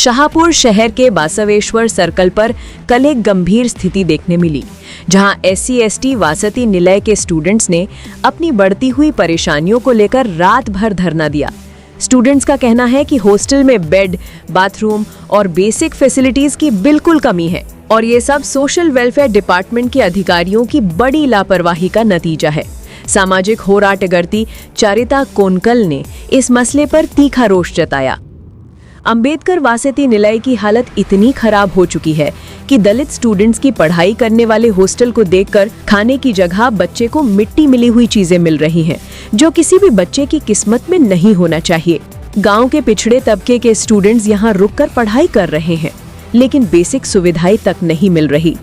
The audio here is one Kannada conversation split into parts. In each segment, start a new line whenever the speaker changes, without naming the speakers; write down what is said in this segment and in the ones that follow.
शाहपुर शहर के बासवेश्वर सर्कल पर कल एक गंभीर स्थिति देखने मिली, जहां SC/ST वासती निलय के स्टूडेंट्स ने अपनी बढ़ती हुई परेशानियों को लेकर रात भर धरना दिया। स्टूडेंट्स का कहना है कि हॉस्टल में बेड, बाथरूम और बेसिक फैसिलिटीज की बिल्कुल कमी है और ये सब सोशल वेलफेयर डिपार्टमेंट के अधिकारियों की बड़ी लापरवाही का नतीजा है। सामाजिक होराटगर्ती चारिता कोनकल ने इस मसले पर तीखा रोष जताया। अंबेडकर वासती निलय की हालत इतनी खराब हो चुकी है कि दलित स्टूडेंट्स की पढ़ाई करने वाले हॉस्टल को देखकर खाने की जगह बच्चे को मिट्टी मिली हुई चीजें मिल रही हैं, जो किसी भी बच्चे की किस्मत में नहीं होना चाहिए। गांव के पिछड़े तबके के स्टूडेंट्स यहां रुककर पढ़ाई कर रहे हैं, लेकिन बेसिक सुविधाएं तक नहीं मिल रही।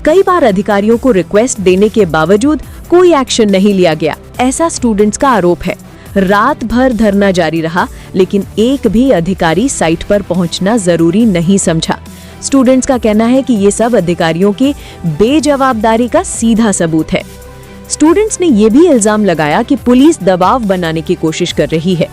कई बार अधिकारियों को रिक्वेस्ट देने के बावजूद कोई एक्शन नहीं लिया गया, ऐसा स्टूडेंट्स का आरोप है। रात भर धरना जारी रहा, लेकिन एक भी अधिकारी साइट पर पहुंचना जरूरी नहीं समझा। स्टूडेंट्स का कहना है कि ये सब अधिकारियों की बेजवाबदारी का सीधा सबूत है। स्टूडेंट्स ने ये भी इल्जाम लगाया कि पुलिस दबाव बनाने की कोशिश कर रही है।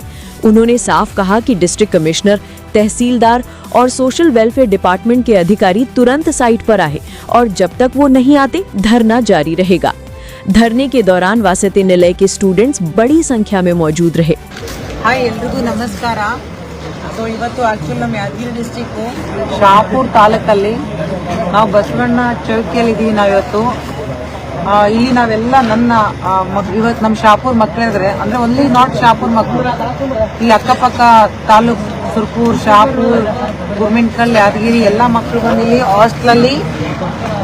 उन्होंने साफ कहा कि डिस्ट्रिक्ट कमिश्नर, तहसीलदार और सोशल वेलफेयर डिपार्टमेंट के अधिकारी तुरंत साइट पर आए और जब तक वो नहीं आते धरना जारी रहेगा। धरने के दौरान वासती निलय के स्टूडेंट्स बड़ी संख्या में मौजूद रहे।
हाय एल्रिಗೂ ನಮಸ್ಕಾರ। ಇವತ್ತು ಆಕ್ಚುಲಿ ನಮ್ಮ ಯಾದಗಿರಿ ಡಿಸ್ಟ್ರಿಕ್ಟ್ ಶಾಹಪುರ ತಾಲೂಕಲ್ಲಿ ನಾವು ಬಸವಣ್ಣ ಚೌಕಿಯಲ್ಲಿ ಇದೀವಿ। ನಾವಿವತ್ತು ಇಲ್ಲಿ ನಾವೆಲ್ಲ ಇವತ್ತು ನಮ್ಮ ಶಾಹಪುರ ಮಕ್ಕಳಿದ್ರೆ ಅಂದ್ರೆ ಓನ್ಲಿ ನಾಟ್ ಶಾಹಪುರ ಮಕ್ಕಳು, ಇಲ್ಲಿ ಅಕ್ಕಪಕ್ಕ ತಾಲೂಕು ಸುರ್ಪುರ್, ಶಾಹಪುರ, ಗುರ್ಮಿನ್ಕಲ್, ಯಾದಗಿರಿ ಎಲ್ಲ ಮಕ್ಕಳು ಬಂದು ಇಲ್ಲಿ ಹಾಸ್ಟೆಲಲ್ಲಿ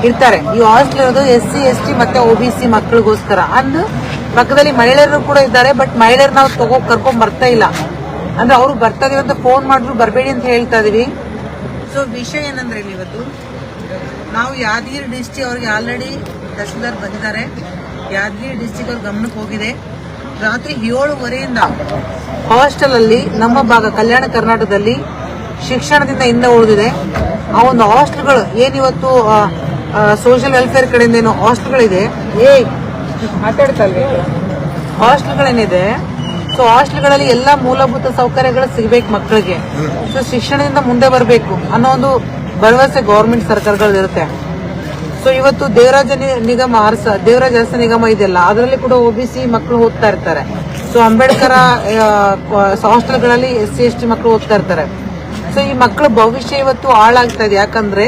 ಇರ್ತಾರೆ। ಈ ಹಾಸ್ಟೆಲ್ ಇರೋದು SC/ST ಮತ್ತೆ OBC ಮಕ್ಕಳಿಗೋಸ್ಕರ। ಅಂದ್ ಪಕ್ಕದಲ್ಲಿ ಮಹಿಳೆಯರು ಕೂಡ ಇದ್ದಾರೆ, ಬಟ್ ಮಹಿಳೆಯರು ನಾವು ಕರ್ಕೊಂಡ್ ಬರ್ತಾ ಇಲ್ಲ, ಅಂದ್ರೆ ಅವ್ರು ಬರ್ತಾ ಇದೀವಿ ಅಂತ ಫೋನ್ ಮಾಡಿದ್ರು ಬರಬೇಡಿ ಅಂತ ಹೇಳ್ತಾ ಇದೀವಿ। ಸೊ ವಿಷಯ ಏನಂದ್ರೆ ಇಲ್ಲಿ ಇವತ್ತು ನಾವು ಯಾದಗಿರಿ ಡಿಸ್ಟ್ರಿಕ್ಟ್ ಅವ್ರಿಗೆ ಆಲ್ರೆಡಿ ತಹಸೀಲ್ದಾರ್ ಬಂದಿದ್ದಾರೆ, ಯಾದಗಿರಿ ಡಿಸ್ಟ್ರಿಕ್ಟ್ ಅವ್ರ ಗಮನಕ್ಕೆ ಹೋಗಿದೆ। ರಾತ್ರಿ 7:30ಯಿಂದ ಹಾಸ್ಟೆಲ್ ಅಲ್ಲಿ ನಮ್ಮ ಭಾಗ ಕಲ್ಯಾಣ ಕರ್ನಾಟಕದಲ್ಲಿ ಶಿಕ್ಷಣದಿಂದ ಹಿಂದೆ ಉಳಿದಿದೆ। ಆ ಒಂದು ಹಾಸ್ಟೆಲ್ಗಳು ಏನಿವತ್ತು ಸೋಷಿಯಲ್ ವೆಲ್ಫೇರ್ ಕಡೆಯಿಂದ ಏನು ಹಾಸ್ಟೆಲ್ಗಳಿದೆ, ಮಾತಾಡ್ತಲ್ವೇ ಹಾಸ್ಟೆಲ್ಗಳೇನಿದೆ, ಸೊ ಹಾಸ್ಟೆಲ್ಗಳಲ್ಲಿ ಎಲ್ಲಾ ಮೂಲಭೂತ ಸೌಕರ್ಯಗಳು ಸಿಗಬೇಕು ಮಕ್ಕಳಿಗೆ। ಸೊ ಶಿಕ್ಷಣದಿಂದ ಮುಂದೆ ಬರಬೇಕು ಅನ್ನೋ ಒಂದು ಭರವಸೆ ಗವರ್ಮೆಂಟ್ ಸರ್ಕಾರಗಳು ಇರುತ್ತೆ। ಸೊ ಇವತ್ತು ದೇವರಾಜ ಅರಸ ನಿಗಮ ಇದೆಯಲ್ಲ, ಅದರಲ್ಲಿ ಕೂಡ OBC ಮಕ್ಕಳು ಓದ್ತಾ ಇರ್ತಾರೆ। ಸೊ ಅಂಬೇಡ್ಕರ್ ಹಾಸ್ಟೆಲ್ಗಳಲ್ಲಿ SC/ST ಮಕ್ಕಳು ಓದ್ತಾ ಇರ್ತಾರೆ। ಸೊ ಈ ಮಕ್ಕಳ ಭವಿಷ್ಯ ಇವತ್ತು ಹಾಳಾಗ್ತಾ ಇದೆ, ಯಾಕಂದ್ರೆ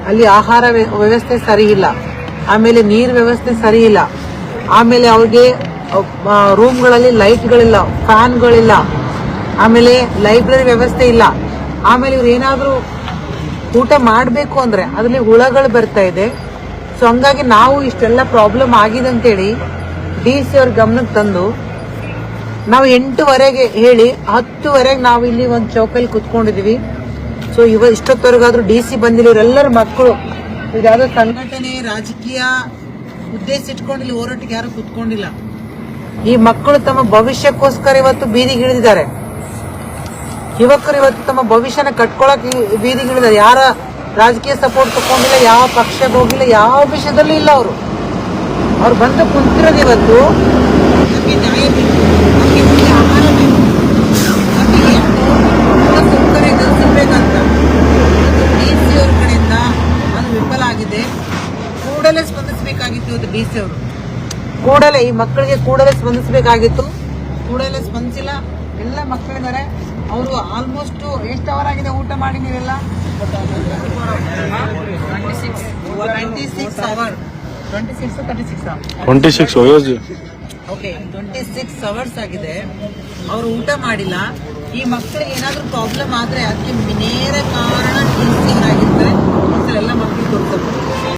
ಅಲ್ಲಿ ಆಹಾರ ವ್ಯವಸ್ಥೆ ಸರಿ ಇಲ್ಲ, ಆಮೇಲೆ ನೀರ್ ವ್ಯವಸ್ಥೆ ಸರಿ ಇಲ್ಲ, ಆಮೇಲೆ ಅವ್ರಿಗೆ ರೂಮ್ಗಳಲ್ಲಿ ಲೈಟ್ಗಳಿಲ್ಲ, ಫ್ಯಾನ್ಗಳಿಲ್ಲ, ಆಮೇಲೆ ಲೈಬ್ರರಿ ವ್ಯವಸ್ಥೆ ಇಲ್ಲ, ಆಮೇಲೆ ಇವ್ರು ಏನಾದ್ರೂ ಊಟ ಮಾಡಬೇಕು ಅಂದ್ರೆ ಅದ್ರಲ್ಲಿ ಹುಳಗಳು ಬರ್ತಾ ಇದೆ। ಸೊ ಹಂಗಾಗಿ ನಾವು ಇಷ್ಟೆಲ್ಲ ಪ್ರಾಬ್ಲಮ್ ಆಗಿದೆ ಅಂತೇಳಿ DC ಅವ್ರ ಗಮನಕ್ಕೆ ತಂದು ನಾವು 8:00 ಹೇಳಿ 10:00 ನಾವು ಇಲ್ಲಿ ಒಂದು ಚೌಕಲ್ಲಿ ಕುತ್ಕೊಂಡಿದೀವಿ। ಸೊ ಇಷ್ಟೊತ್ತವರೆಗಾದ್ರೂ DC ಬಂದಿಲ್ಲ, ಇವರೆಲ್ಲರ ಮಕ್ಕಳು ಇದಾದ ಸಂಘಟನೆ ರಾಜಕೀಯ ಉದ್ದೇಶ ಇಟ್ಕೊಂಡು ಇಲ್ಲಿ ಹೋರಾಟಕ್ಕೆ ಯಾರು ಕುತ್ಕೊಂಡಿಲ್ಲ। ಈ ಮಕ್ಕಳು ತಮ್ಮ ಭವಿಷ್ಯಕ್ಕೋಸ್ಕರ ಇವತ್ತು ಬೀದಿಗಿಳಿದಿದ್ದಾರೆ। ಯುವಕರು ಇವತ್ತು ತಮ್ಮ ಭವಿಷ್ಯನ ಕಟ್ಕೊಳಕ್ ಬೀದಿಗಿಳಿದಾರೆ। ಯಾರ ರಾಜಕೀಯ ಸಪೋರ್ಟ್ ತಗೊಂಡಿಲ್ಲ, ಯಾವ ಪಕ್ಷಕ್ಕೆ ಹೋಗಿಲ್ಲ, ಯಾವ ವಿಷಯದಲ್ಲೂ ಇಲ್ಲ। ಅವ್ರು ಬಂದು ಕುಂತಿರೋದು ಇವತ್ತು ನಮಗೆ ನ್ಯಾಯ ಬೇಕು, ನಮಗೆ ಒಳ್ಳೆ ಆಹಾರ ಬೇಕು, ನಮಗೆ ಸೌಕರ್ಯಗಳು ಸಿಗ್ಬೇಕಂತ DC ಅವ್ರ ಕಡೆಯಿಂದ ಅದು ವಿಫಲ ಆಗಿದೆ। ಕೂಡಲೇ ಸ್ಪಂದಿಸಬೇಕಾಗಿತ್ತು ಇವತ್ತು DC ಅವರು, ಕೂಡಲೇ ಈ ಮಕ್ಕಳಿಗೆ ಕೂಡಲೇ ಸ್ಪಂದಿಸಬೇಕಾಗಿತ್ತು, ಕೂಡಲೇ ಸ್ಪಂದಿಸಿಲ್ಲ। ಎಲ್ಲ ಮಕ್ಕಳಿದ್ದಾರೆ, ಅವರು ಆಲ್ಮೋಸ್ಟ್ ಎಷ್ಟು ಅವರ್ ಆಗಿದೆ ಊಟ ಮಾಡಿ ನೀವೆಲ್ಲ? 26 ಅವರ್ಸ್ ಆಗಿದೆ, ಅವರು ಊಟ ಮಾಡಿಲ್ಲ। ಈ ಮಕ್ಕಳಿಗೆ ಏನಾದ್ರೂ ಪ್ರಾಬ್ಲಮ್ ಆದ್ರೆ ಅದಕ್ಕೆ ನೇರ ಕಾರಣ DC ಅವರಾಗಿರ್ತಾರೆ। ಎಲ್ಲ ಮಕ್ಕಳಿಗೆ ತೋರಿಸಬಹುದು।